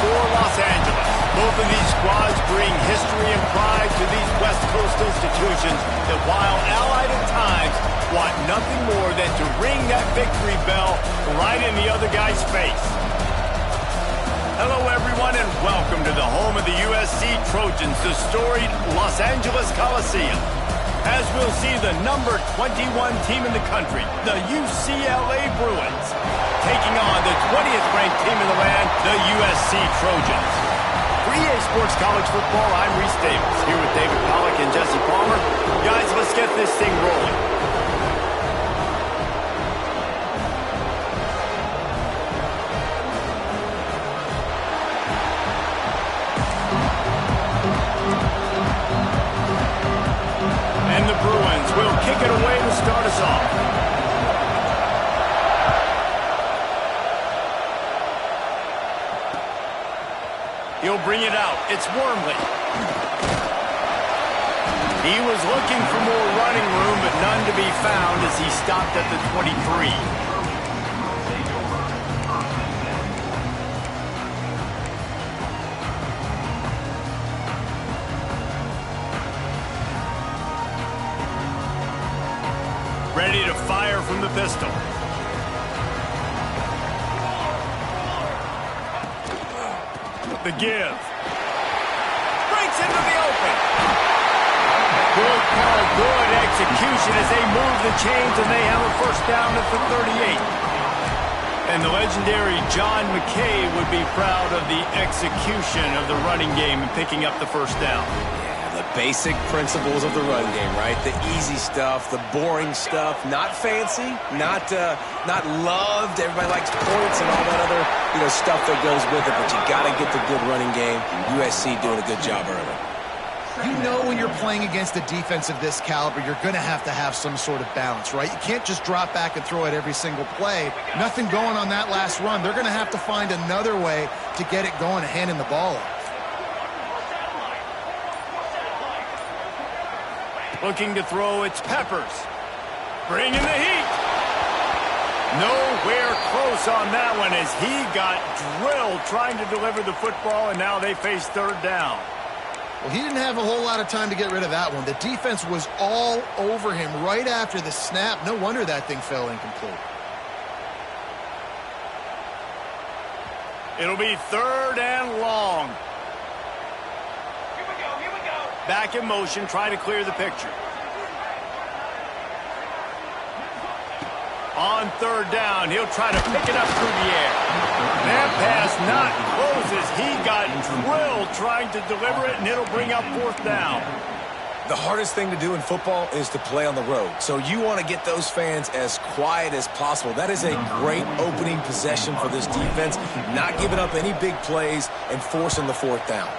for Los Angeles. Both of these squads bring history and pride to these West Coast institutions that, while allied at times, want nothing more than to ring that victory bell right in the other guy's face. Hello, everyone, and welcome to the home of the USC Trojans, the storied Los Angeles Coliseum. As we'll see the number 21 team in the country, the UCLA Bruins, taking on the 20th ranked team in the land, the USC Trojans. For EA Sports College Football, I'm Reese Davis, here with David Pollack and Jesse Palmer. Guys, let's get this thing rolling. Will kick it away to start us off. He'll bring it out. It's Wormley. He was looking for more running room, but none to be found as he stopped at the 23. Ready to fire from the pistol. The give. Breaks into the open. Good call, good execution as they move the chains and they have a first down at the 38. And the legendary John McKay would be proud of the execution of the running game and picking up the first down. Basic principles of the run game, right? The easy stuff, the boring stuff, not fancy, not loved. Everybody likes points and all that other, stuff that goes with it, but you got to get the good running game. USC doing a good job early. You know when you're playing against a defense of this caliber, you're going to have some sort of balance, right? You can't just drop back and throw it every single play. Nothing going on that last run. They're going to have to find another way to get it going and handing the ball off. Looking to throw, it's Peppers. Bringing the heat. Nowhere close on that one as he got drilled trying to deliver the football, and now they face third down. Well, he didn't have a whole lot of time to get rid of that one. The defense was all over him right after the snap. No wonder that thing fell incomplete. It'll be third and long. Back in motion, trying to clear the picture. On third down, he'll try to pick it up through the air. That pass not close as he got drilled trying to deliver it, and it'll bring up fourth down. The hardest thing to do in football is to play on the road. So you want to get those fans as quiet as possible. That is a great opening possession for this defense, not giving up any big plays and forcing the fourth down.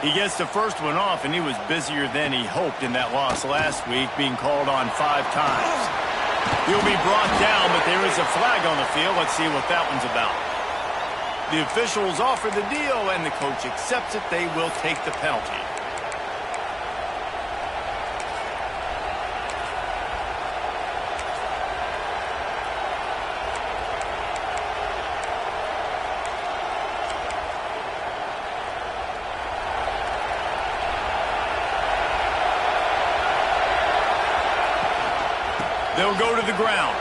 He gets the first one off, and he was busier than he hoped in that loss last week, being called on 5 times. He'll be brought down, but there is a flag on the field. Let's see what that one's about. The officials offer the deal, and the coach accepts it. They will take the penalty. They'll go to the ground.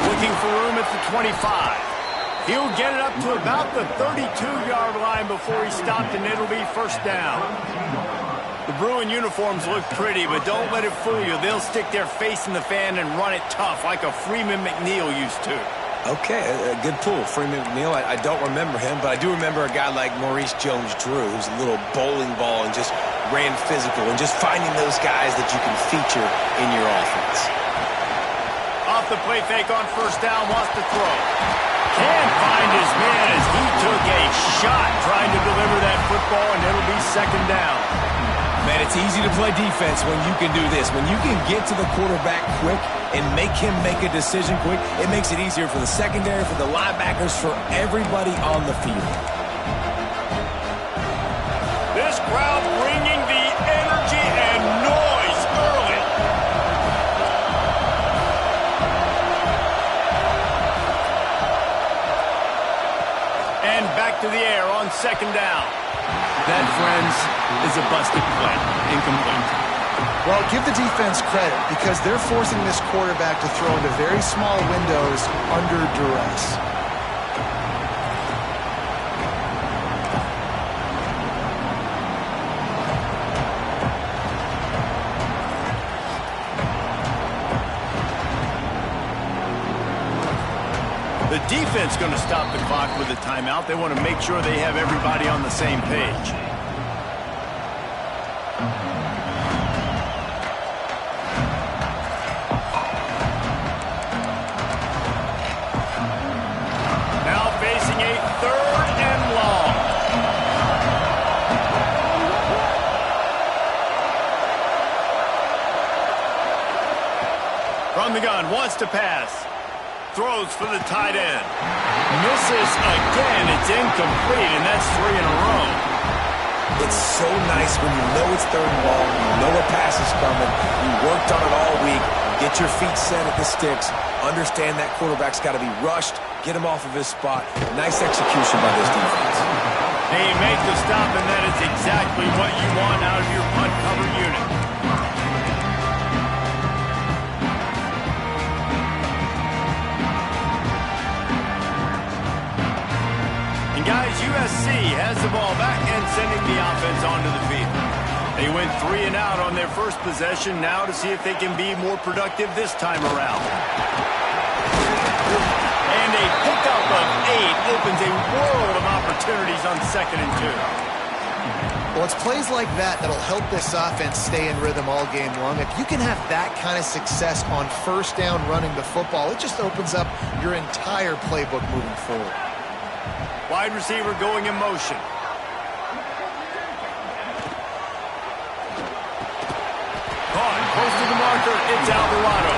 Looking for room at the 25. He'll get it up to about the 32-yard line before he stopped, and it'll be first down. The Bruin uniforms look pretty, but don't let it fool you. They'll stick their face in the fan and run it tough like a Freeman McNeil used to. Okay, a good pull. Freeman McNeil, I don't remember him, but I do remember a guy like Maurice Jones-Drew, who's a little bowling ball and just ran physical, and just finding those guys that you can feature in your offense. Off the play fake on first down, wants to throw. Can't find his man as he took a shot trying to deliver that football, and it'll be second down. Man, it's easy to play defense when you can do this. When you can get to the quarterback quick and make him make a decision quick, it makes it easier for the secondary, for the linebackers, for everybody on the field. This crowd bringing the energy and noise early. And back second down. That, friends, is a busted play. Incomplete. Well, give the defense credit because they're forcing this quarterback to throw into very small windows under duress. The defense going to stop the clock with a timeout. They want to make sure they have everybody on the same page. Now facing a 3rd and long. From the gun, wants to pass. Throws for the tight end. Misses again. It's incomplete, and that's 3 in a row. It's so nice when you know it's 3rd and long, you know a pass is coming, you worked on it all week, get your feet set at the sticks, understand that quarterback's got to be rushed, get him off of his spot. Nice execution by this defense. They make the stop, and that is exactly what you want out of your punt cover unit. Guys, USC has the ball back and sending the offense onto the field. They went 3 and out on their first possession, now to see if they can be more productive this time around. And a pickup of 8 opens a world of opportunities on 2nd and 2. Well, it's plays like that that'll help this offense stay in rhythm all game long. If you can have that kind of success on 1st down running the football, it just opens up your entire playbook moving forward. Wide receiver going in motion. Caught close to the marker. It's Alvarado.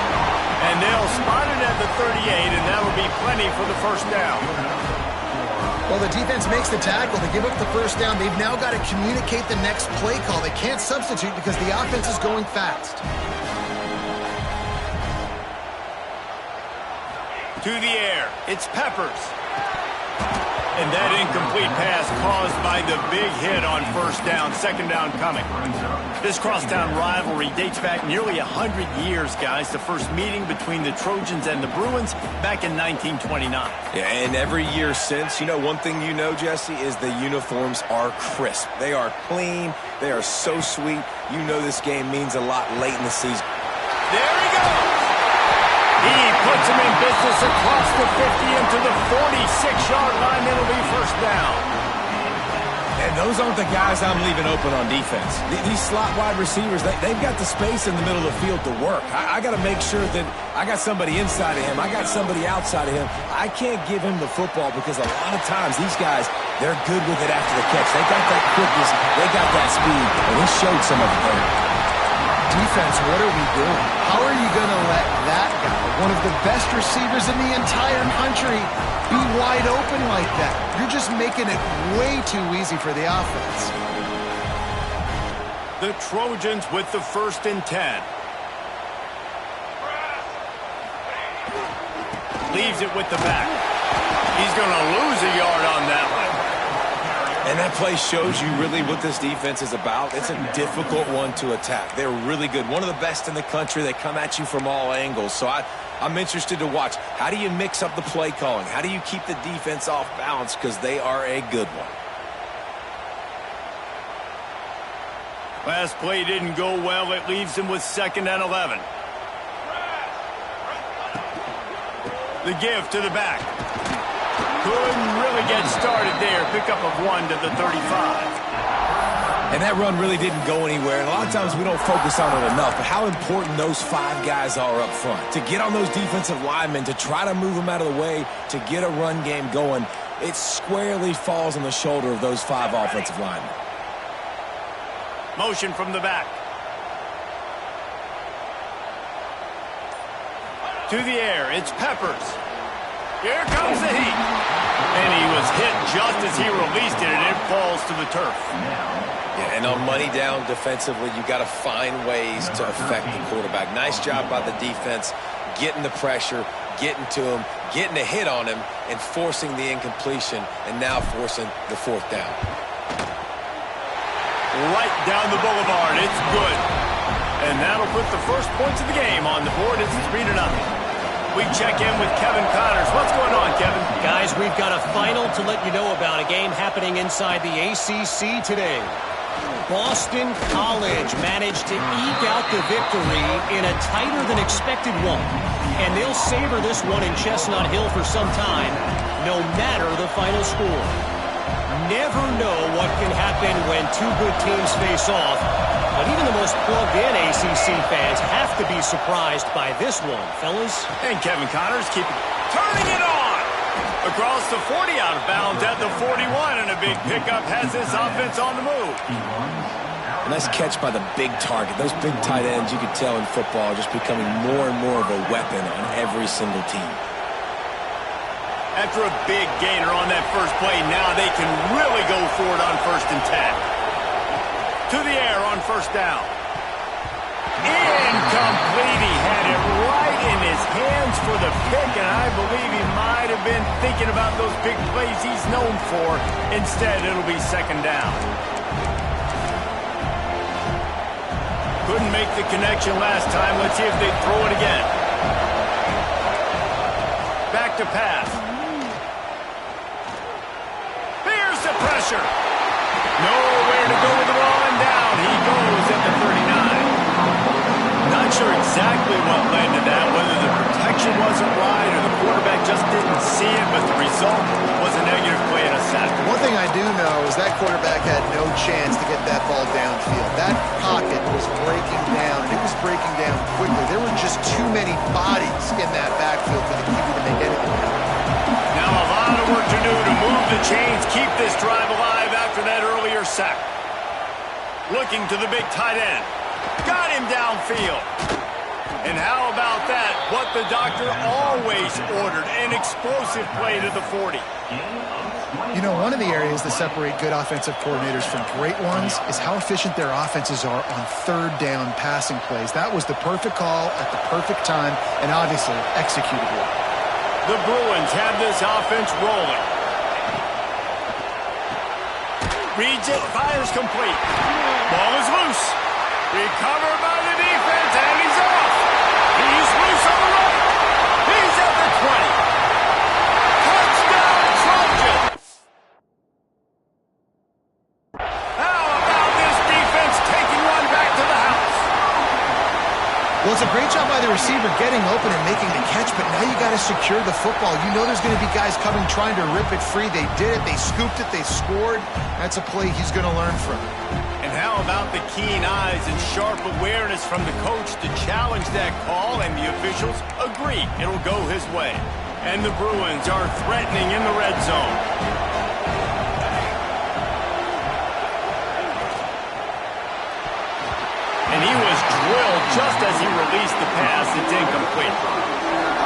And they'll spot it at the 38, and that'll be plenty for the 1st down. Well, the defense makes the tackle. They give up the 1st down. They've now got to communicate the next play call. They can't substitute because the offense is going fast. To the air. It's Peppers. And that incomplete pass caused by the big hit on 1st down, 2nd down coming. This crosstown rivalry dates back nearly 100 years, guys. The first meeting between the Trojans and the Bruins back in 1929. Yeah, and every year since, you know, one thing you know, Jesse, is the uniforms are crisp. They are clean. They are so sweet. You know this game means a lot late in the season. There he goes. He puts him in business across the 50 into the 46-yard line. It'll be 1st down. And those aren't the guys I'm leaving open on defense. These slot wide receivers, they've got the space in the middle of the field to work. I got to make sure that I got somebody inside of him. I got somebody outside of him. I can't give him the football because a lot of times these guys, they're good with it after the catch. They got that quickness. They got that speed. And he showed some of it there. Defense, what are we doing? How are you going to let that guy, one of the best receivers in the entire country, be wide open like that? You're just making it way too easy for the offense. The Trojans with the 1st and 10. Leaves it with the back. He's going to lose a yard on that one. And that play shows you really what this defense is about. It's a difficult one to attack. They're really good. One of the best in the country. They come at you from all angles. So I'm interested to watch. How do you mix up the play calling? How do you keep the defense off balance? Because they are a good one. Last play didn't go well. It leaves him with 2nd and 11. The give to the back. Couldn't really get started there. Pickup of 1 to the 35. And that run really didn't go anywhere. And a lot of times we don't focus on it enough. But how important those 5 guys are up front. To get on those defensive linemen, to try to move them out of the way, to get a run game going, it squarely falls on the shoulder of those 5 offensive linemen. Motion from the back. To the air, it's Peppers. Here comes the heat. And he was hit just as he released it, and it falls to the turf. Yeah, and on money down defensively, you got to find ways to affect the quarterback. Nice job by the defense, getting the pressure, getting to him, getting a hit on him, and forcing the incompletion, and now forcing the fourth down. Right down the boulevard. It's good. And that'll put the first points of the game on the board. It's 3-0. We check in with Kevin Connors. What's going on, Kevin? Guys, we've got a final to let you know about, a game happening inside the ACC today. Boston College managed to eke out the victory in a tighter than expected one. And they'll savor this one in Chestnut Hill for some time, no matter the final score. Never know what can happen when two good teams face off. But even the most plugged-in ACC fans have to be surprised by this one, fellas. And Kevin Connors turning it on. Across the 40, out of bounds at the 41, and a big pickup has this offense on the move. A nice catch by the big target. Those big tight ends, you could tell in football, are just becoming more and more of a weapon on every single team. After a big gainer on that first play, now they can really go for it on 1st and 10. To the air on 1st down. Incomplete. He had it right in his hands for the pick, and I believe he might have been thinking about those big plays he's known for. Instead, it'll be 2nd down. Couldn't make the connection last time. Let's see if they throw it again. Back to pass. Here's the pressure. Nowhere to go with the ball, and down he goes at the 39. Not sure exactly what led to that, whether the protection wasn't right or the quarterback just didn't see it, but the result was a negative play and a sack. One thing I do know is that quarterback had no chance to get that ball downfield. That pocket was breaking down, and it was breaking down quickly. There were just too many bodies in that backfield for the QB to make anything happen. Now a lot of work to do to move the chains, keep this drive alive after that earlier sack. Looking to the big tight end. Got him downfield. And how about that? What the doctor always ordered, an explosive play to the 40. You know, one of the areas that separate good offensive coordinators from great ones is how efficient their offenses are on 3rd down passing plays. That was the perfect call at the perfect time and obviously executed well. The Bruins have this offense rolling. Reads it, fires complete. Ball is loose. Recovered by the defense, and he's off. He's loose on the right. He's at the 20. Touchdown, Trojans! How about this defense taking one back to the house? Well, it's a great job by the receiver getting open and making the catch, but now you got to secure the football. You know there's going to be guys coming trying to rip it free. They did it. They scooped it. They scored. That's a play he's going to learn from. And how about the keen eyes and sharp awareness from the coach to challenge that call, and the officials agree it'll go his way. And the Bruins are threatening in the red zone. And he was drilled just as he released the pass. It's incomplete.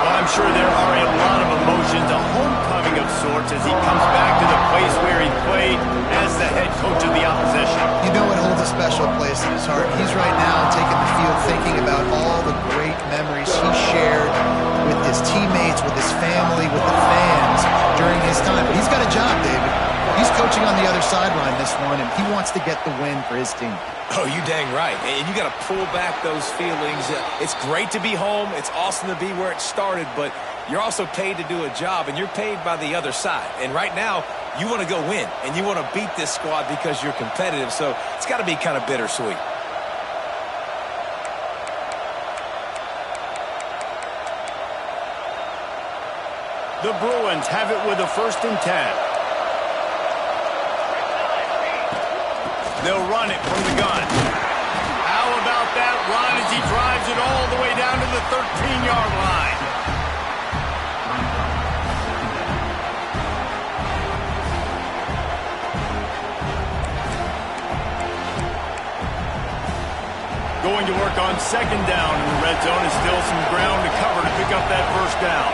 Well, I'm sure there are a lot of emotions, a homecoming of sorts, as he comes back to the place where he played as the head coach of the opposition. You know it holds a special place in his heart. He's right now taking the field thinking about all the great memories he shared with his teammates, with his family, with the fans during his time. But he's got a job, David. He's coaching on the other sideline this one, and he wants to get the win for his team. Oh, you dang right. And you got to pull back those feelings. It's great to be home. It's awesome to be where it started, but you're also paid to do a job, and you're paid by the other side. And right now, you want to go win, and you want to beat this squad because you're competitive, so it's got to be kind of bittersweet. The Bruins have it with a 1st and 10. They'll run it from the gun. How about that run as he drives it all the way down to the 13-yard line? Going to work on 2nd down in the red zone, and still some ground to cover to pick up that 1st down.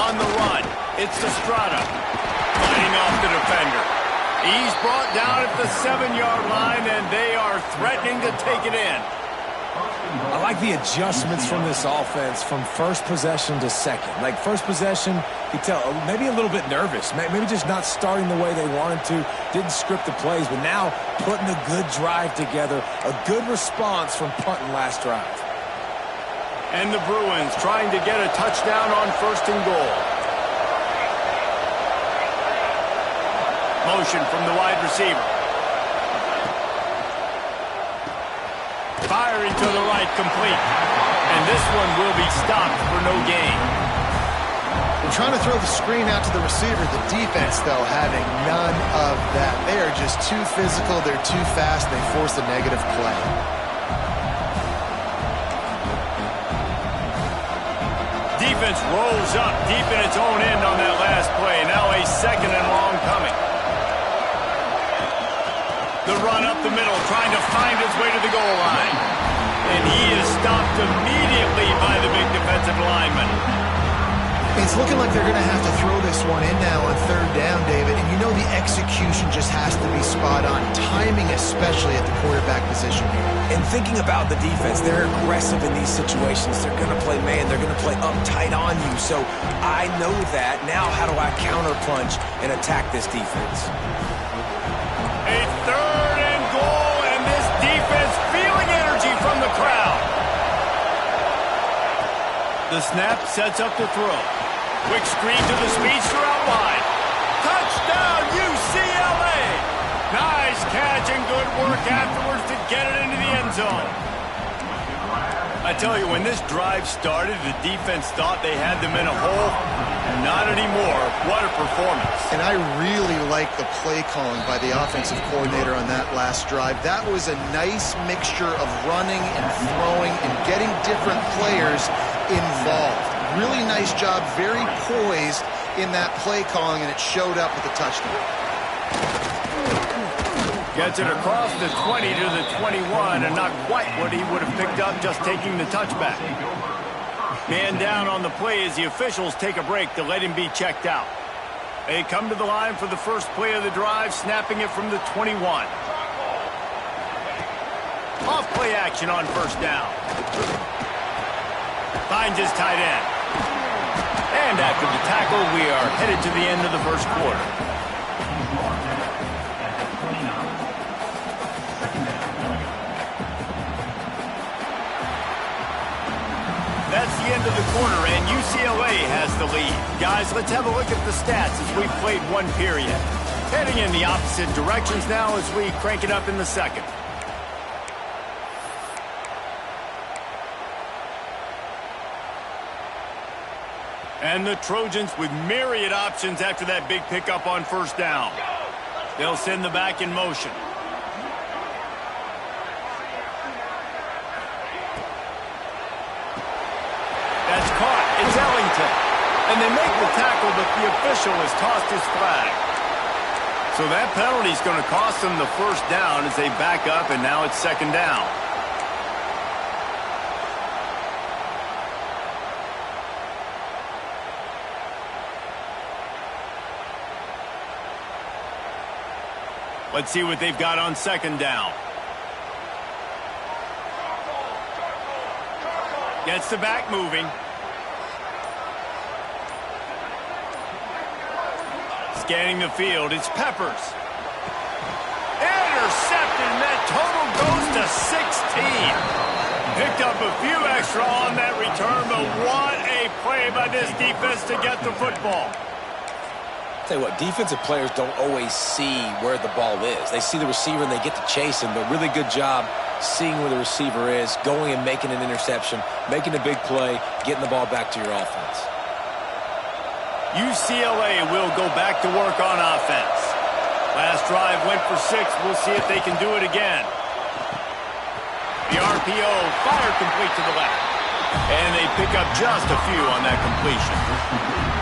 On the run, it's Estrada fighting off the defender. He's brought down at the 7-yard line, and they are threatening to take it in. I like like the adjustments from this offense from first possession to second. Like first possession, you tell maybe a little bit nervous, maybe just not starting the way they wanted to, didn't script the plays, but now putting a good drive together, a good response from punting last drive. And the Bruins trying to get a touchdown on first and goal. Motion from the wide receiver. Firing to the right, complete. And this one will be stopped for no gain. They're trying to throw the screen out to the receiver. The defense, though, having none of that. They are just too physical. They're too fast. They force a negative play. Defense rolls up deep in its own end on that last play. Now a second and long coming. The run up the middle, trying to find his way to the goal line. And he is stopped immediately by the big defensive lineman. It's looking like they're going to have to throw this one in now on third down, David. And you know the execution just has to be spot on. Timing especially at the quarterback position here. And thinking about the defense, they're aggressive in these situations. They're going to play man. They're going to play up tight on you. So I know that. Now how do I counterpunch and attack this defense? A third and goal, and this defense feeling energy from the crowd. The snap sets up the throw. Quick screen to the speedster out wide. Touchdown, UCLA! Nice catch and good work afterwards to get it into the end zone. I tell you, when this drive started, the defense thought they had them in a hole. Not anymore. What a performance. And I really like the play calling by the offensive coordinator on that last drive. That was a nice mixture of running and throwing and getting different players involved. Really nice job, very poised in that play calling, and it showed up with a touchdown. Gets it across the 20 to the 21, and not quite what he would have picked up just taking the touchback. Man down on the play as the officials take a break to let him be checked out. They come to the line for the first play of the drive, snapping it from the 21. Off play action on first down. Finds his tight end. And after the tackle, we are headed to the end of the first quarter. That's the end of the quarter, and UCLA has the lead. Guys, let's have a look at the stats as we've played one period. Heading in the opposite directions now as we crank it up in the second. And the Trojans with myriad options after that big pickup on first down. They'll send the back in motion. That's caught. It's Ellington. And they make the tackle, but the official has tossed his flag. So that penalty is going to cost them the first down as they back up, and now it's second down. Let's see what they've got on second down. Gets the back moving. Scanning the field, it's Peppers. Intercepted, and that total goes to 16. Picked up a few extra on that return, but what a play by this defense to get the football. Tell you what, defensive players don't always see where the ball is. They see the receiver and they get to chase him, but really good job seeing where the receiver is, going and making an interception, making a big play, getting the ball back to your offense. UCLA will go back to work on offense. Last drive went for 6. We'll see if they can do it again. The RPO fired complete to the left. And they pick up just a few on that completion.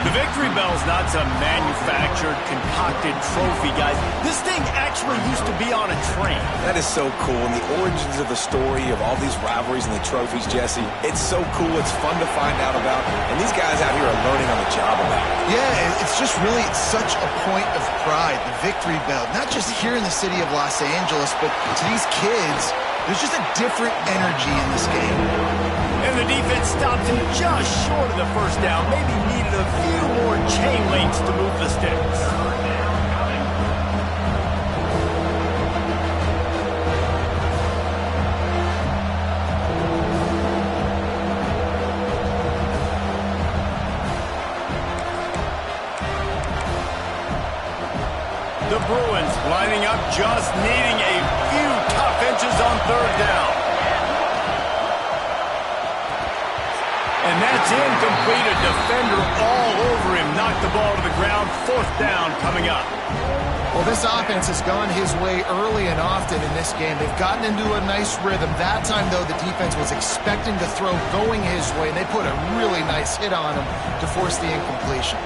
The victory bell's not some manufactured, concocted trophy, guys. This thing actually used to be on a train. That is so cool. And the origins of the story of all these rivalries and the trophies, Jesse, it's so cool. It's fun to find out about. And these guys out here are learning on the job about it. Yeah, it's just really such a point of pride, the victory bell. Not just here in the city of Los Angeles, but to these kids There's just a different energy in this game. And the defense stopped him just short of the first down. Maybe needed a few more chain links to move the sticks. The Bruins lining up, just needing a few tough inches on third down. And that's incomplete. A defender all over him. Knocked the ball to the ground. Fourth down coming up. Well, this offense has gone his way early and often in this game. They've gotten into a nice rhythm. That time, though, the defense was expecting to throw going his way, and they put a really nice hit on him to force the incompletion.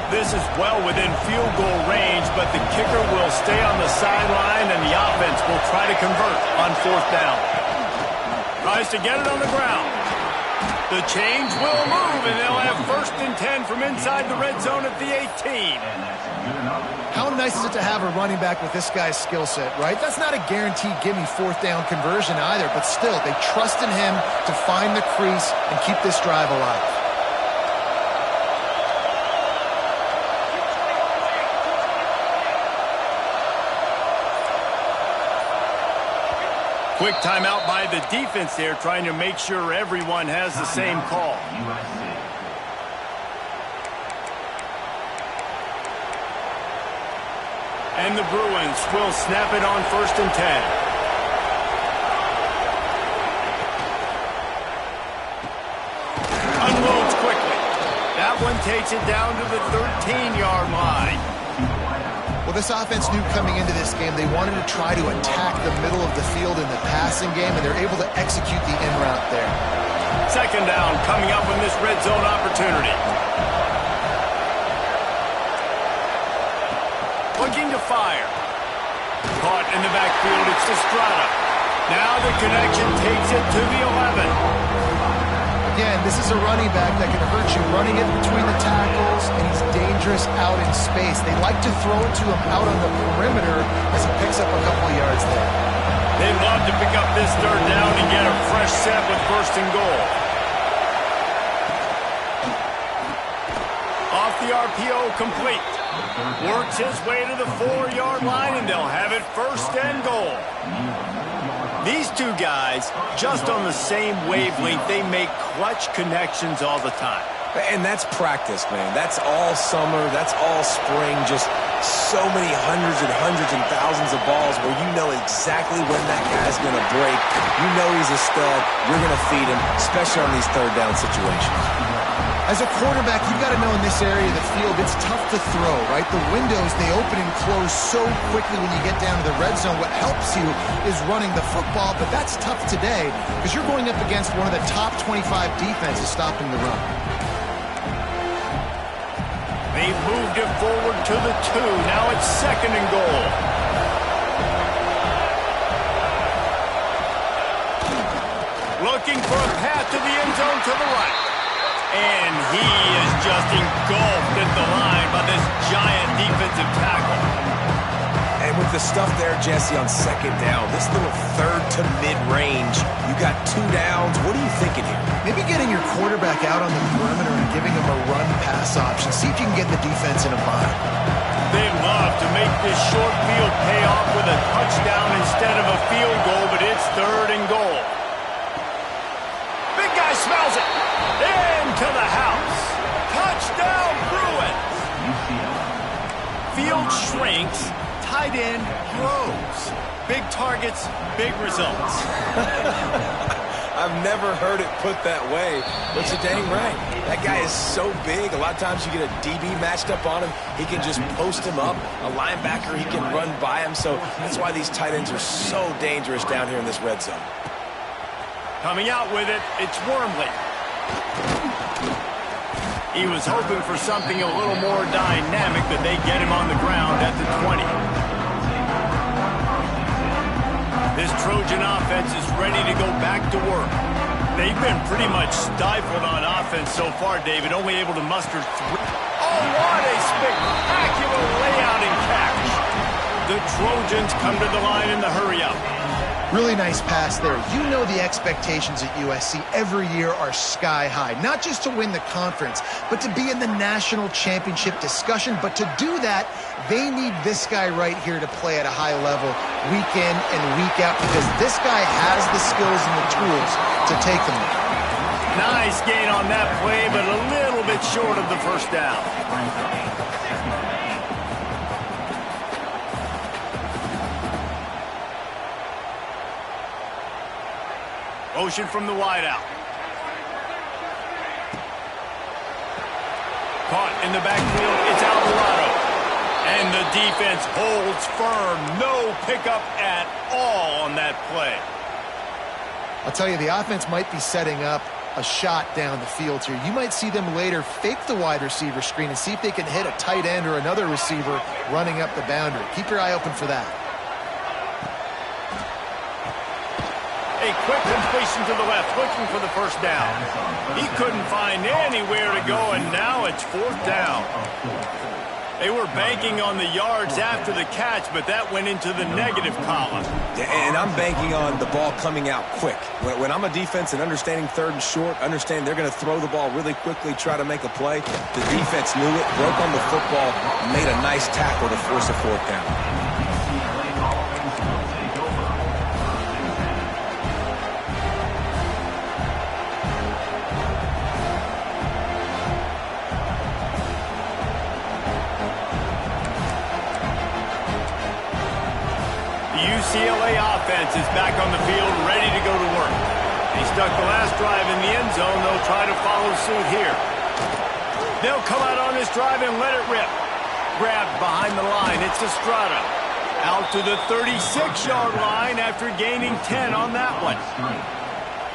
This is well within field goal range, but the kicker will stay on the sideline, and the offense will try to convert on fourth down. Tries to get it on the ground. The change will move, and they'll have first and 10 from inside the red zone at the 18. How nice is it to have a running back with this guy's skill set, right? That's not a guaranteed gimme fourth down conversion either, but still, they trust in him to find the crease and keep this drive alive. Quick timeout by the defense there, trying to make sure everyone has the same call. And the Bruins will snap it on first and 10. Unloads quickly. That one takes it down to the 13-yard line. Well, this offense knew coming into this game they wanted to try to attack the middle of the field in the passing game, and they're able to execute the in route there. Second down coming up in this red zone opportunity. Looking to fire. Caught in the backfield, it's Estrada. Now the connection takes it to the 11. Again, this is a running back that can hurt you running it between the tackles, and he's dangerous out in space. They like to throw it to him out on the perimeter as he picks up a couple of yards there. They'd love to pick up this third down and get a fresh set with first and goal. Off the RPO, complete. Works his way to the 4-yard line, and they'll have it first and goal. These two guys, just on the same wavelength, they make clutch connections all the time. And that's practice, man. That's all summer. That's all spring. Just so many hundreds and thousands of balls where you know exactly when that guy's going to break. You know he's a stud. You're going to feed him, especially on these third down situations. As a quarterback, you've got to know in this area of the field, it's tough to throw, right? The windows, they open and close so quickly when you get down to the red zone. What helps you is running the football, but that's tough today because you're going up against one of the top 25 defenses stopping the run. They moved it forward to the 2. Now it's second and goal. Looking for a path to the end zone to the right. And he is just engulfed at the line by this giant defensive tackle. And with the stuff there, Jesse, on second down, this little third to mid-range, you got 2 downs. What are you thinking here? Maybe getting your quarterback out on the perimeter and giving him a run-pass option. See if you can get the defense in a bind. They love to make this short field pay off with a touchdown instead of a field goal, but it's third and goal. Big guy smells it. Into the house. Touchdown, Bruins. Field shrinks. Tight end grows. Big targets, big results. I've never heard it put that way, but you're dang right. That guy is so big. A lot of times you get a DB matched up on him. He can just post him up. A linebacker, he can run by him. So that's why these tight ends are so dangerous down here in this red zone. Coming out with it, it's Wormley. He was hoping for something a little more dynamic, but they get him on the ground at the 20. This Trojan offense is ready to go back to work. They've been pretty much stifled on offense so far, David, only able to muster 3. Oh, what a spectacular layout and catch. The Trojans come to the line in the hurry-up. Really nice pass there. You know the expectations at USC every year are sky high. Not just to win the conference, but to be in the national championship discussion. But to do that, they need this guy right here to play at a high level week in and week out, because this guy has the skills and the tools to take them there. Nice gain on that play, but a little bit short of the first down. Motion from the wideout. Caught in the backfield, it's Alvarado. And the defense holds firm. No pickup at all on that play. I'll tell you, the offense might be setting up a shot down the field here. You might see them later fake the wide receiver screen and see if they can hit a tight end or another receiver running up the boundary. Keep your eye open for that. A quick completion to the left, looking for the first down. He couldn't find anywhere to go, and now it's fourth down. They were banking on the yards after the catch, but that went into the negative column. And I'm banking on the ball coming out quick. When I'm a defense and understanding third and short, understand they're going to throw the ball really quickly, try to make a play. The defense knew it, broke on the football, made a nice tackle to force a fourth down. UCLA offense is back on the field, ready to go to work. They stuck the last drive in the end zone. They'll try to follow suit here. They'll come out on this drive and let it rip. Grabbed behind the line. It's Estrada. Out to the 36-yard line after gaining 10 on that one.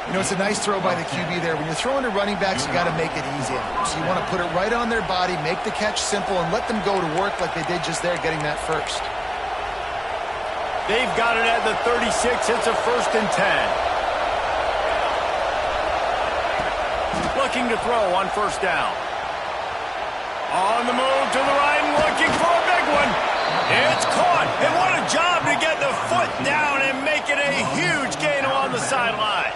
You know, it's a nice throw by the QB there. When you're throwing to running backs, you got to make it easy. So you want to put it right on their body, make the catch simple, and let them go to work like they did just there, getting that first. They've got it at the 36. It's a 1st and 10. Looking to throw on first down. On the move to the right and looking for a big one. It's caught. And what a job to get the foot down and make it a huge gain along the sideline.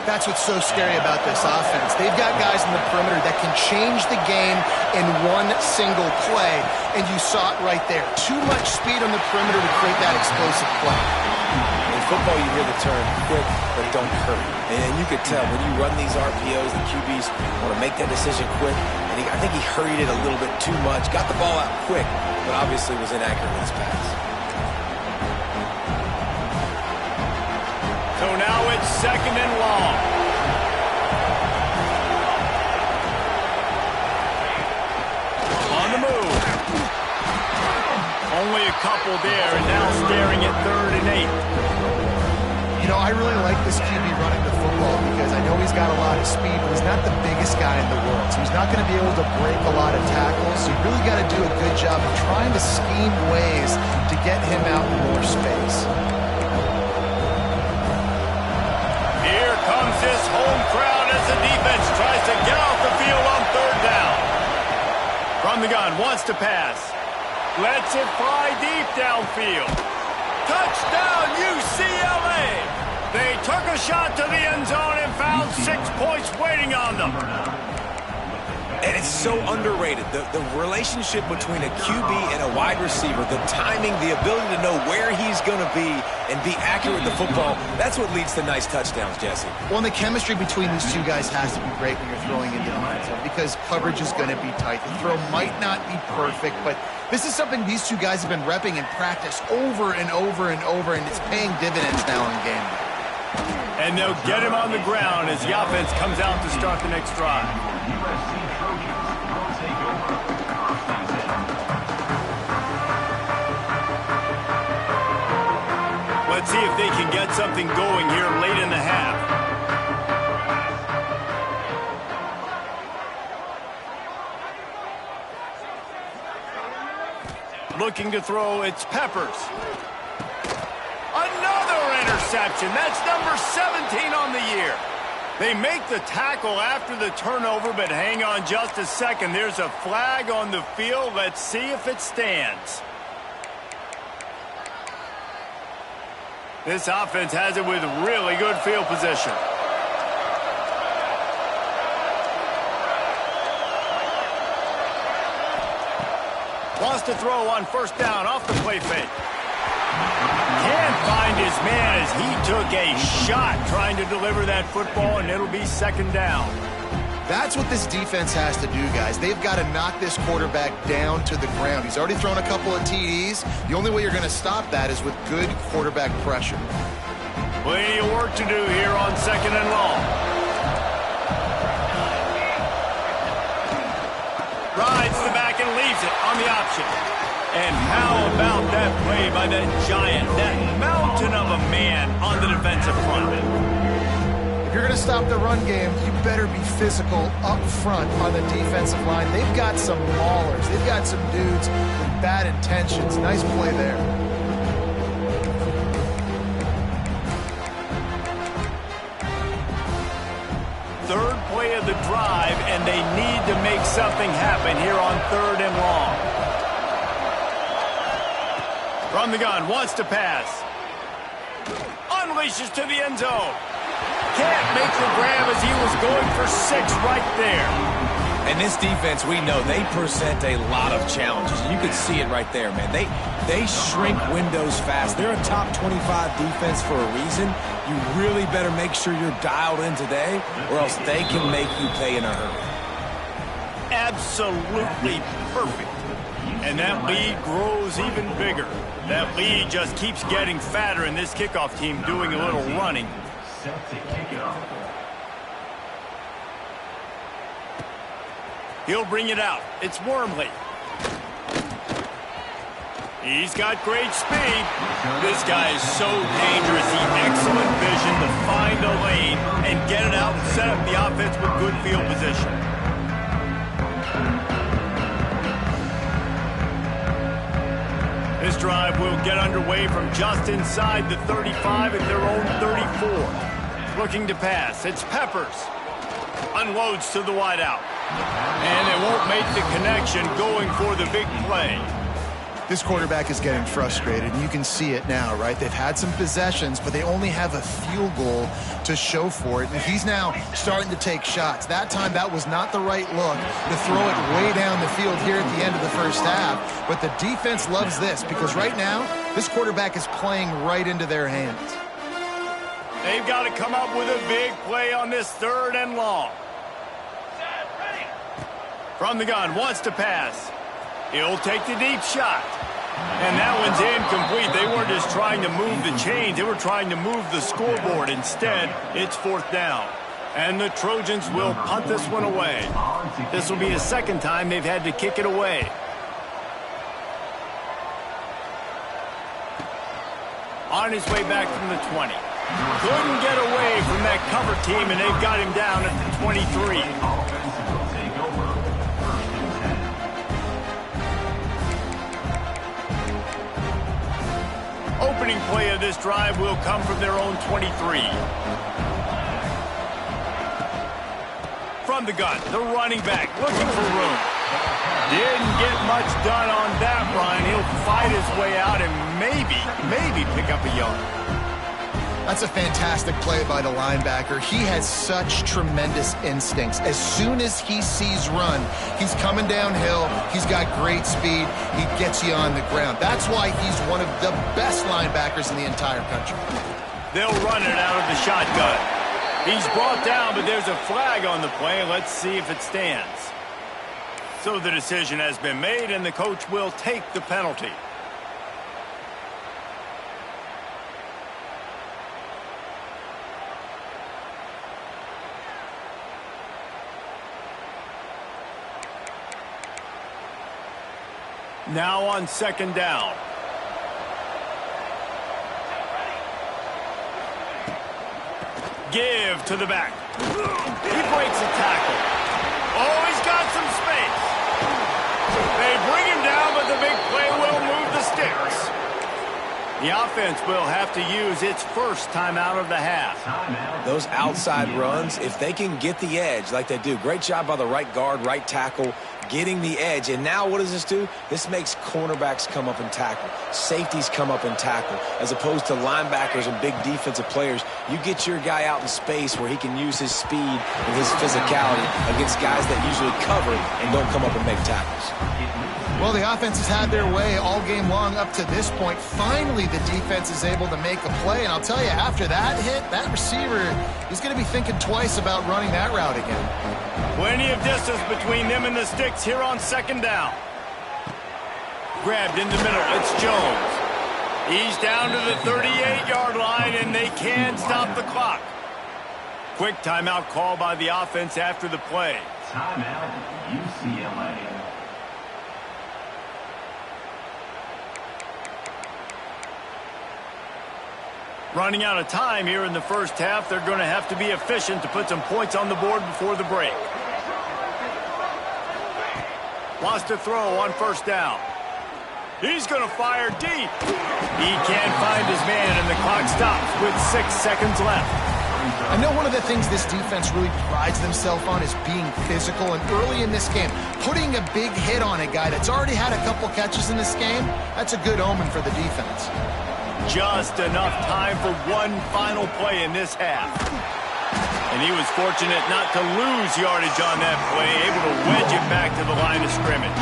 That's what's so scary about this offense. They've got guys in the perimeter that can change the game in one single play, and you saw it right there. Too much speed on the perimeter to create that explosive play. In football, you hear the term quick, but don't hurry. And you could tell when you run these RPOs, the QBs want to make that decision quick. And I think he hurried it a little bit too much. Got the ball out quick, but obviously was inaccurate with his pass. So now it's 2nd and long. On the move. Only a couple there, and now staring at 3rd and 8. You know, I really like this QB running the football because I know he's got a lot of speed, but he's not the biggest guy in the world. So he's not going to be able to break a lot of tackles. So you really got to do a good job of trying to scheme ways to get him out in more space. Here comes this home crowd as the defense tries to get off the field on 3rd down. From the gun, wants to pass. Lets it fly deep downfield. Touchdown, UCLA! They took a shot to the end zone and found 6 points waiting on them. And it's so underrated. The relationship between a QB and a wide receiver, the timing, the ability to know where he's going to be and be accurate with the football, that's what leads to nice touchdowns, Jesse. Well, and the chemistry between these two guys has to be great when you're throwing into the end zone because coverage is going to be tight. The throw might not be perfect, but this is something these two guys have been repping in practice over and over and over, and it's paying dividends now in game day. And they'll get him on the ground as the offense comes out to start the next drive. Let's see if they can get something going here late in the half. Looking to throw, it's Peppers. Another interception. That's number 17 on the year. They make the tackle after the turnover, but hang on just a second. There's a flag on the field. Let's see if it stands. This offense has it with really good field position. Wants to throw on first down off the play fake. Can't find his man as he took a shot trying to deliver that football, and it'll be second down. That's what this defense has to do, guys. They've got to knock this quarterback down to the ground. He's already thrown a couple of TDs. The only way you're going to stop that is with good quarterback pressure. Plenty of work to do here on second and long. Rides the back and leaves it on the option. And how about that play by that giant, that mountain of a man on the defensive front? If you're going to stop the run game, you better be physical up front on the defensive line. They've got some maulers. They've got some dudes with bad intentions. Nice play there. Third play of the drive, and they need to make something happen here on third and long. From the gun, wants to pass. Unleashes to the end zone. Can't make the grab as he was going for 6 right there. And this defense, we know, they present a lot of challenges. You can see it right there, man. They shrink windows fast. They're a top 25 defense for a reason. You really better make sure you're dialed in today, or else they can make you pay in a hurry. Absolutely perfect. And that lead grows even bigger. That lead just keeps getting fatter, and this kickoff team doing a little running. He'll bring it out. It's Wormley. He's got great speed. This guy is so dangerous. He excellent vision to find a lane and get it out and set up the offense with good field position. This drive will get underway from just inside the 35 at their own 34. Looking to pass. It's Peppers. Unloads to the wideout. And they won't make the connection going for the big play. This quarterback is getting frustrated, and you can see it now, right? They've had some possessions, but they only have a field goal to show for it, and he's now starting to take shots. That time, that was not the right look to throw it way down the field here at the end of the first half, but the defense loves this because right now, this quarterback is playing right into their hands. They've got to come up with a big play on this third and long. From the gun, wants to pass. He'll take the deep shot. And that one's incomplete. They weren't just trying to move the chains. They were trying to move the scoreboard. Instead, it's fourth down. And the Trojans will punt this one away. This will be the second time they've had to kick it away. On his way back from the 20. Couldn't get away from that cover team, and they've got him down at the 23. Opening play of this drive will come from their own 23. From the gun, the running back looking for room. Didn't get much done on that run. He'll fight his way out and maybe pick up a yard. That's a fantastic play by the linebacker. He has such tremendous instincts. As soon as he sees run, he's coming downhill. He's got great speed. He gets you on the ground. That's why he's one of the best linebackers in the entire country. They'll run it out of the shotgun. He's brought down, but there's a flag on the play. Let's see if it stands. So the decision has been made, and the coach will take the penalty. Now on second down. Give to the back. He breaks a tackle. Oh, he's got some space. They bring him down, but the big play will move the sticks. The offense will have to use its first timeout of the half. Those outside runs, if they can get the edge like they do, great job by the right guard, right tackle, getting the edge. And now what does this do? This makes cornerbacks come up and tackle. Safeties come up and tackle. As opposed to linebackers and big defensive players, you get your guy out in space where he can use his speed and his physicality against guys that usually cover and don't come up and make tackles. Well, the offense has had their way all game long up to this point. Finally, the defense is able to make a play. And I'll tell you, after that hit, that receiver is going to be thinking twice about running that route again. Plenty of distance between them and the sticks here on second down. Grabbed in the middle. It's Jones. He's down to the 38-yard line, and they can stop the clock. Quick timeout call by the offense after the play. Timeout, UCLA. Running out of time here in the first half. They're going to have to be efficient to put some points on the board before the break. Wants to throw on first down. He's going to fire deep. He can't find his man, and the clock stops with 6 seconds left. I know one of the things this defense really prides themselves on is being physical, and early in this game, putting a big hit on a guy that's already had a couple catches in this game, that's a good omen for the defense. Just enough time for one final play in this half. And he was fortunate not to lose yardage on that play, able to wedge it back to the line of scrimmage.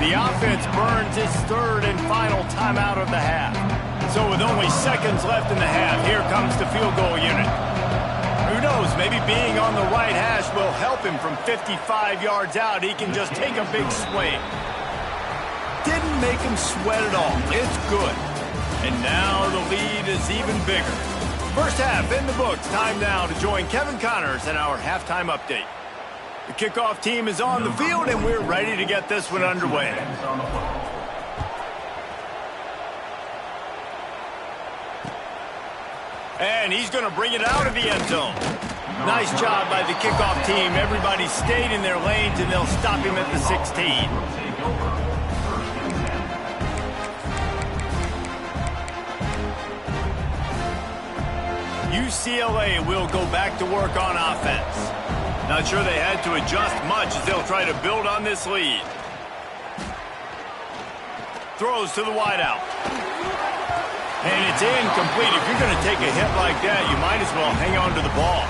The offense burns its third and final timeout of the half. So with only seconds left in the half, here comes the field goal unit. Who knows, maybe being on the right hash will help him from 55 yards out. He can just take a big swing. Didn't make him sweat at all. It's good. And now the lead is even bigger. First half in the books. Time now to join Kevin Connors in our halftime update. The kickoff team is on the field, and we're ready to get this one underway. And he's going to bring it out of the end zone. Nice job by the kickoff team. Everybody stayed in their lanes, and they'll stop him at the 16. UCLA will go back to work on offense. Not sure they had to adjust much as they'll try to build on this lead. Throws to the wideout. And it's incomplete. If you're going to take a hit like that, you might as well hang on to the ball.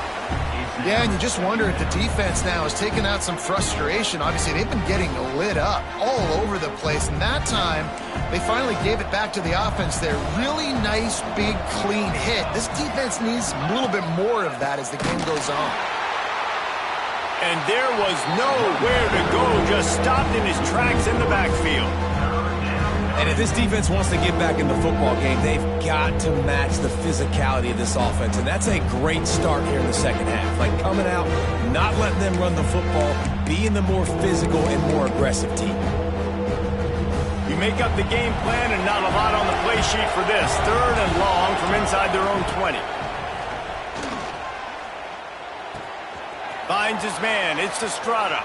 Yeah, and you just wonder if the defense now is taking out some frustration. Obviously, they've been getting lit up all over the place. And that time, they finally gave it back to the offense there. Really nice, big, clean hit. This defense needs a little bit more of that as the game goes on. And there was nowhere to go, just stopped in his tracks in the backfield. And if this defense wants to get back in the football game, they've got to match the physicality of this offense. And that's a great start here in the second half. Like coming out, not letting them run the football, being the more physical and more aggressive team. You make up the game plan and not a lot on the play sheet for this. Third and long from inside their own 20. Finds his man. It's Estrada.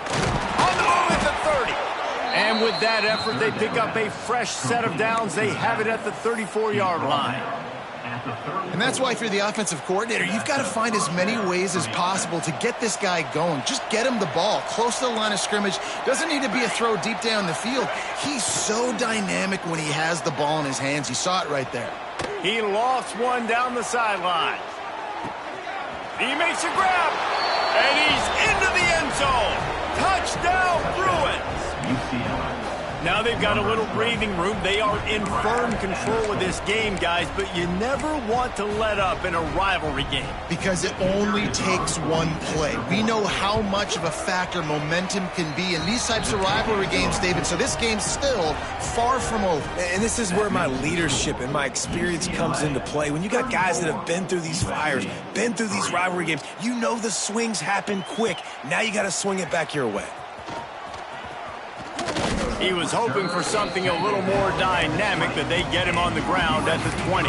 On the move at the 30. And with that effort, they pick up a fresh set of downs. They have it at the 34-yard line. And that's why if you're the offensive coordinator, you've got to find as many ways as possible to get this guy going. Just get him the ball close to the line of scrimmage. Doesn't need to be a throw deep down the field. He's so dynamic when he has the ball in his hands. You saw it right there. He lofts one down the sideline. He makes a grab, and he's into the end zone. Touchdown, Bruins. Now they've got a little breathing room. They are in firm control of this game, guys, but you never want to let up in a rivalry game. Because it only takes one play. We know how much of a factor momentum can be in these types of rivalry games, David, so this game's still far from over. And this is where my leadership and my experience comes into play. When you got guys that have been through these fires, been through these rivalry games, you know the swings happen quick. Now you got to swing it back your way. He was hoping for something a little more dynamic, but they get him on the ground at the 20.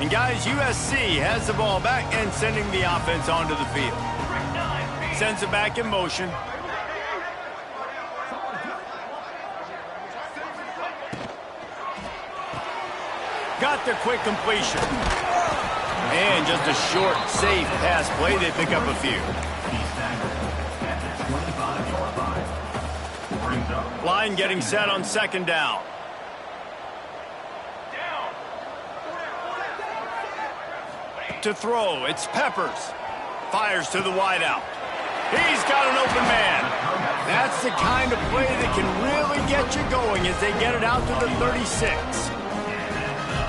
And guys, USC has the ball back and sending the offense onto the field. Sends it back in motion. got the quick completion. And just a short, safe pass play. They pick up a few. Line getting set on second down. To throw, it's Peppers. Fires to the wideout. He's got an open man. That's the kind of play that can really get you going as they get it out to the 36.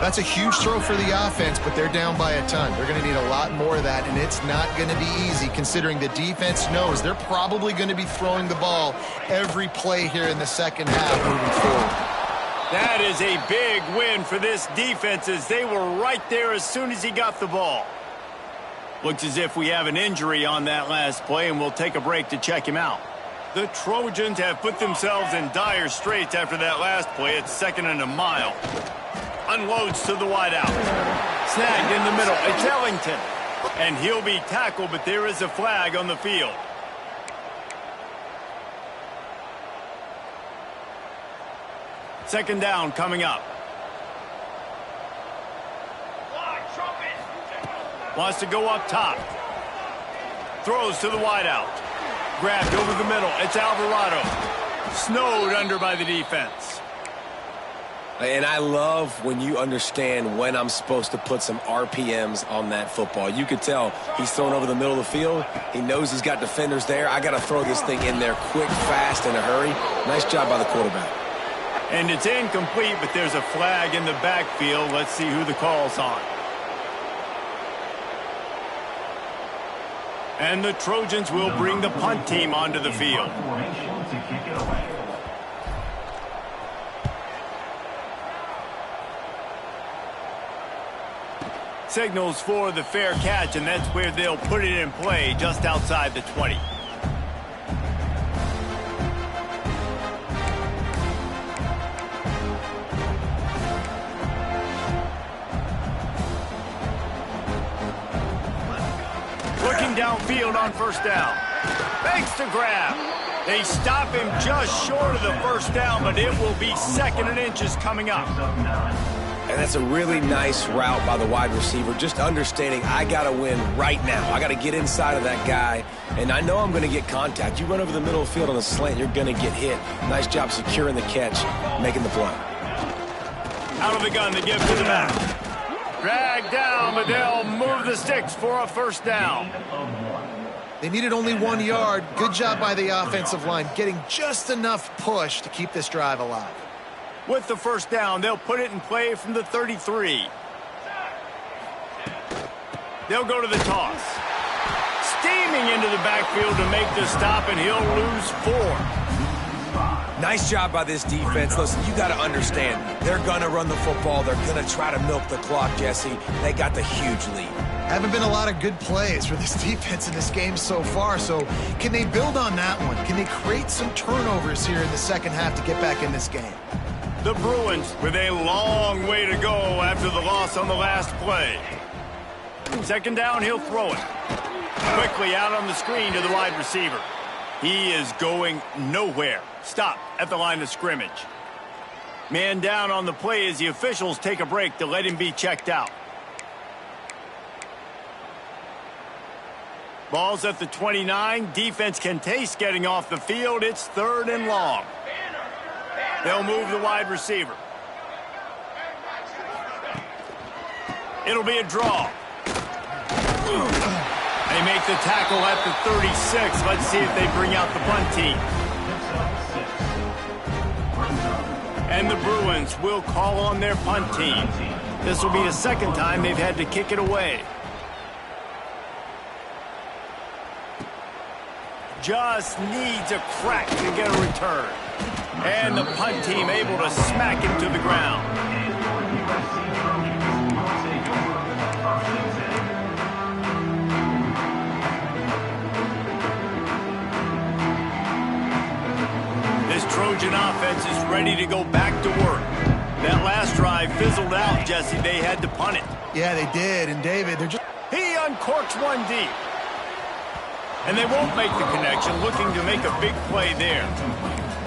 That's a huge throw for the offense, but they're down by a ton. They're going to need a lot more of that, and it's not going to be easy considering the defense knows they're probably going to be throwing the ball every play here in the second half moving forward. That is a big win for this defense as they were right there as soon as he got the ball. Looks as if we have an injury on that last play, and we'll take a break to check him out. The Trojans have put themselves in dire straits after that last play. It's 2nd and a mile. Unloads to the wideout. Snagged in the middle. It's Ellington. And he'll be tackled, but there is a flag on the field. Second down coming up. Wants to go up top. Throws to the wideout. Grabbed over the middle. It's Alvarado. Snowed under by the defense. And I love when you understand when I'm supposed to put some RPMs on that football. You could tell he's thrown over the middle of the field. He knows he's got defenders there. I got to throw this thing in there quick, fast, in a hurry. Nice job by the quarterback. And it's incomplete, but there's a flag in the backfield. Let's see who the call's on. And the Trojans will bring the punt team onto the field. Signals for the fair catch, and that's where they'll put it in play just outside the 20. Looking downfield on first down. Fakes to grab. They stop him just short of the first down, but it will be 2nd and inches coming up. And that's a really nice route by the wide receiver, just understanding I got to win right now. I got to get inside of that guy, and I know I'm going to get contact. You run over the middle of the field on a slant, you're going to get hit. Nice job securing the catch, making the play. Out of the gun, they give to the back. Dragged down, but they'll move the sticks for a first down. They needed only 1 yard. Good job by the offensive line, getting just enough push to keep this drive alive. With the first down, they'll put it in play from the 33. They'll go to the toss. Steaming into the backfield to make the stop, and he'll lose 4. Nice job by this defense. Listen, you got to understand, they're going to run the football. They're going to try to milk the clock, Jesse. They got the huge lead. Haven't been a lot of good plays for this defense in this game so far, so can they build on that one? Can they create some turnovers here in the second half to get back in this game? The Bruins with a long way to go after the loss on the last play. Second down, he'll throw it. Quickly out on the screen to the wide receiver. He is going nowhere. Stop at the line of scrimmage. Man down on the play as the officials take a break to let him be checked out. Ball's at the 29. Defense can taste getting off the field. It's 3rd and long. They'll move the wide receiver. It'll be a draw. They make the tackle at the 36. Let's see if they bring out the punt team. And the Bruins will call on their punt team. This will be the 2nd time they've had to kick it away. Just needs a crack to get a return. And the punt team able to smack him to the ground. This Trojan offense is ready to go back to work. That last drive fizzled out, Jesse. They had to punt it. Yeah, they did. And David, they're just... He uncorks one deep. And they won't make the connection, looking to make a big play there.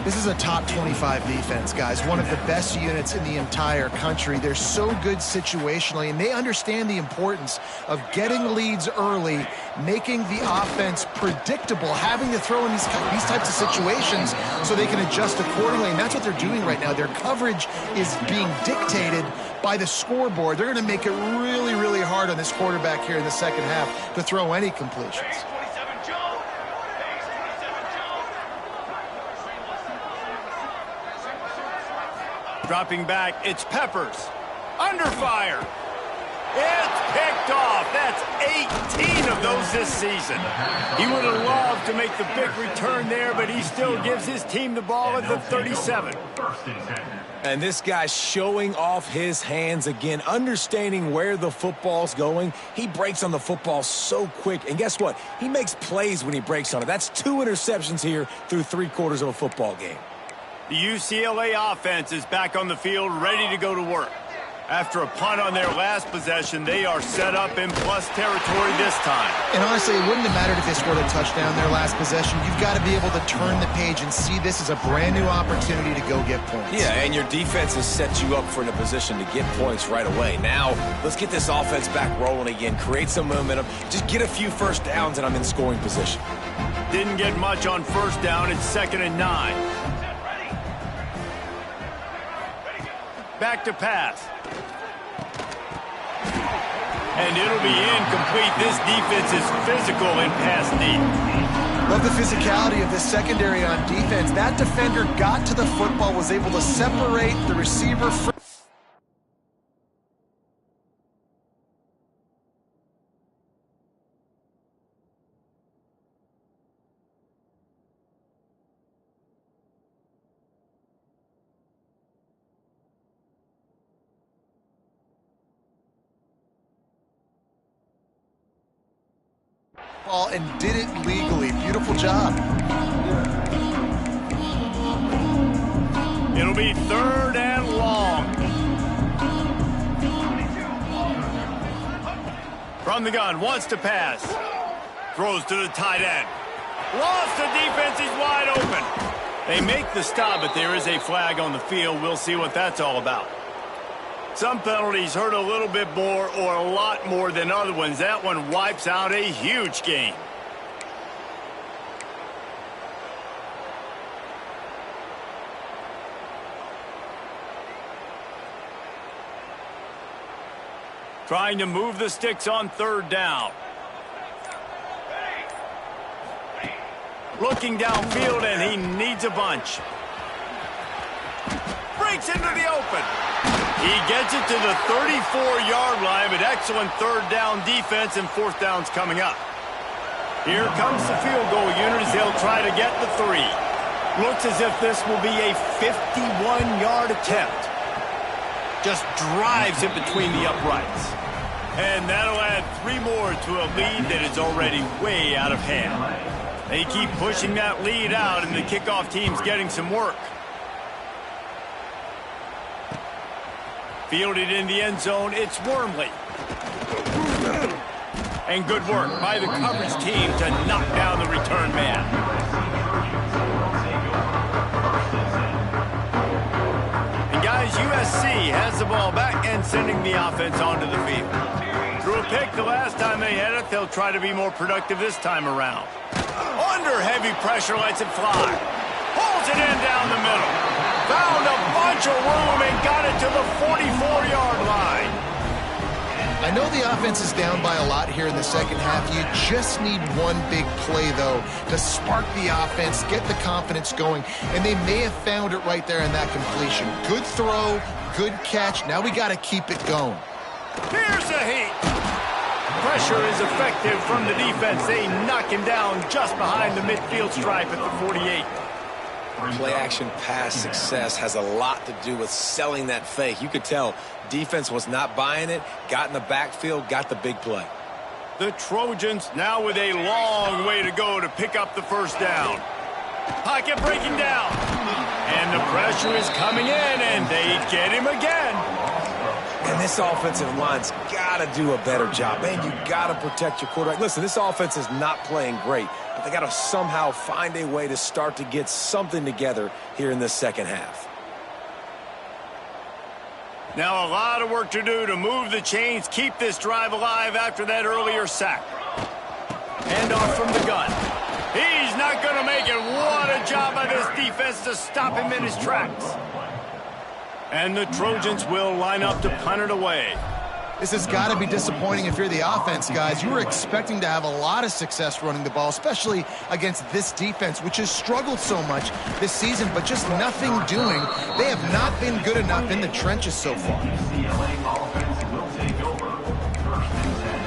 This is a top 25 defense, guys. One of the best units in the entire country. They're so good situationally, and they understand the importance of getting leads early, making the offense predictable, having to throw in these types of situations so they can adjust accordingly, and that's what they're doing right now. Their coverage is being dictated by the scoreboard. They're going to make it really, really hard on this quarterback here in the second half to throw any completions. Dropping back, it's Peppers. Under fire. It's picked off. That's 18 of those this season. He would have loved to make the big return there, but he still gives his team the ball at the 37. And this guy's showing off his hands again, understanding where the football's going. He breaks on the football so quick. And guess what? He makes plays when he breaks on it. That's 2 interceptions here through 3 quarters of a football game. The UCLA offense is back on the field, ready to go to work. After a punt on their last possession, they are set up in plus territory this time. And honestly, it wouldn't have mattered if they scored a touchdown their last possession. You've got to be able to turn the page and see this as a brand new opportunity to go get points. Yeah, and your defense has set you up for in a position to get points right away. Now, let's get this offense back rolling again, create some momentum, just get a few first downs, and I'm in scoring position. Didn't get much on first down. It's 2nd and 9. Back to pass. And it'll be incomplete. This defense is physical in pass deep. Love the physicality of this secondary on defense. That defender got to the football, was able to separate the receiver from... and did it legally. Beautiful job. It'll be 3rd and long. From the gun, wants to pass. Throws to the tight end. Lost the defense, he's wide open. They make the stop, but there is a flag on the field. We'll see what that's all about. Some penalties hurt a little bit more or a lot more than other ones. That one wipes out a huge game. Trying to move the sticks on 3rd down. Looking downfield, and he needs a bunch. Breaks into the open. He gets it to the 34-yard line, but excellent 3rd down defense, and 4th down's coming up. Here comes the field goal unit as they'll try to get the 3. Looks as if this will be a 51-yard attempt. Just drives it between the uprights. And that'll add 3 more to a lead that is already way out of hand. They keep pushing that lead out, and the kickoff team's getting some work. Fielded in the end zone, it's Wormley. And good work by the coverage team to knock down the return man. And guys, USC has the ball back and sending the offense onto the field. Threw a pick the last time they had it. They'll try to be more productive this time around. Under heavy pressure, lets it fly. Pulls it in down the middle. Found a bunch of room and got it to the 44-yard line. I know the offense is down by a lot here in the second half. You just need one big play, though, to spark the offense, get the confidence going, and they may have found it right there in that completion. Good throw, good catch. Now we got to keep it going. Here's the heat. Pressure is effective from the defense. They knock him down just behind the midfield stripe at the 48. Play-action pass success has a lot to do with selling that fake. You could tell defense was not buying it, got in the backfield, got the big play. The Trojans now with a long way to go to pick up the first down. Pocket breaking down. And the pressure is coming in, and they get him again. And this offensive line's got to do a better job. Man, you got to protect your quarterback. Listen, this offense is not playing great, but they got to somehow find a way to start to get something together here in this second half. Now a lot of work to do to move the chains, keep this drive alive after that earlier sack. Hand off from the gun. He's not going to make it. What a job by this defense to stop him in his tracks. And the Trojans will line up to punt it away. This has got to be disappointing if you're the offense, guys. You were expecting to have a lot of success running the ball, especially against this defense, which has struggled so much this season, but just nothing doing. They have not been good enough in the trenches so far. UCLA offense will take over. First and 10.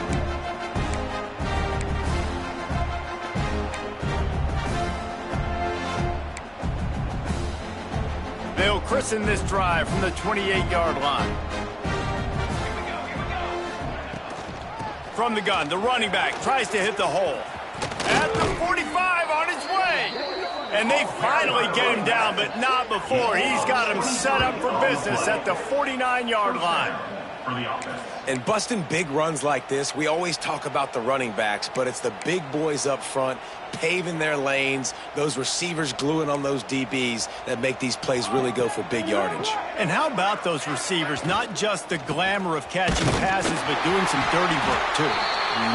They'll christen this drive from the 28-yard line. From the gun, the running back tries to hit the hole. At the 45, on his way. And they finally get him down, but not before. He's got him set up for business at the 49-yard line. And busting big runs like this, we always talk about the running backs, but it's the big boys up front paving their lanes, those receivers gluing on those DBs that make these plays really go for big yardage. And how about those receivers? Not just the glamour of catching passes, but doing some dirty work, too.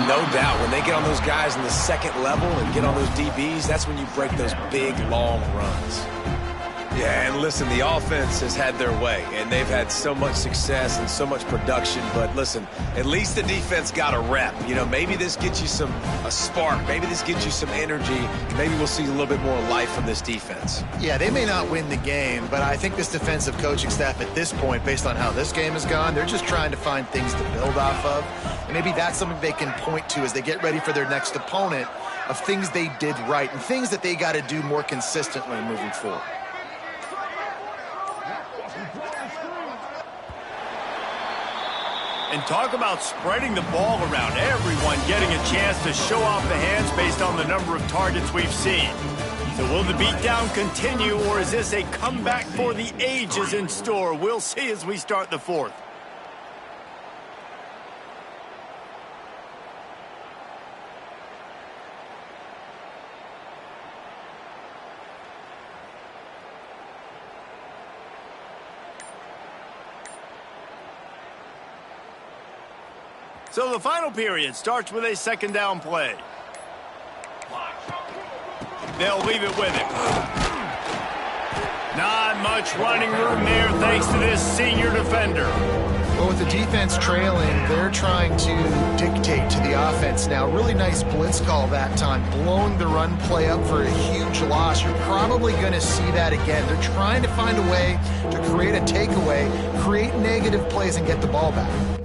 No doubt. When they get on those guys in the second level and get on those DBs, that's when you break those big, long runs. Yeah, and listen, the offense has had their way, and they've had so much success and so much production. But listen, at least the defense got a rep. You know, maybe this gets you a spark. Maybe this gets you some energy. Maybe we'll see a little bit more life from this defense. Yeah, they may not win the game, but I think this defensive coaching staff at this point, based on how this game has gone, they're just trying to find things to build off of. And maybe that's something they can point to as they get ready for their next opponent, of things they did right and things that they got to do more consistently moving forward. And talk about spreading the ball around. Everyone getting a chance to show off the hands based on the number of targets we've seen. So will the beatdown continue, or is this a comeback for the ages in store? We'll see as we start the fourth. So the final period starts with a second down play. They'll leave it with him. Not much running room there thanks to this senior defender. Well, with the defense trailing, they're trying to dictate to the offense now. Really nice blitz call that time, blowing the run play up for a huge loss. You're probably going to see that again. They're trying to find a way to create a takeaway, create negative plays, and get the ball back.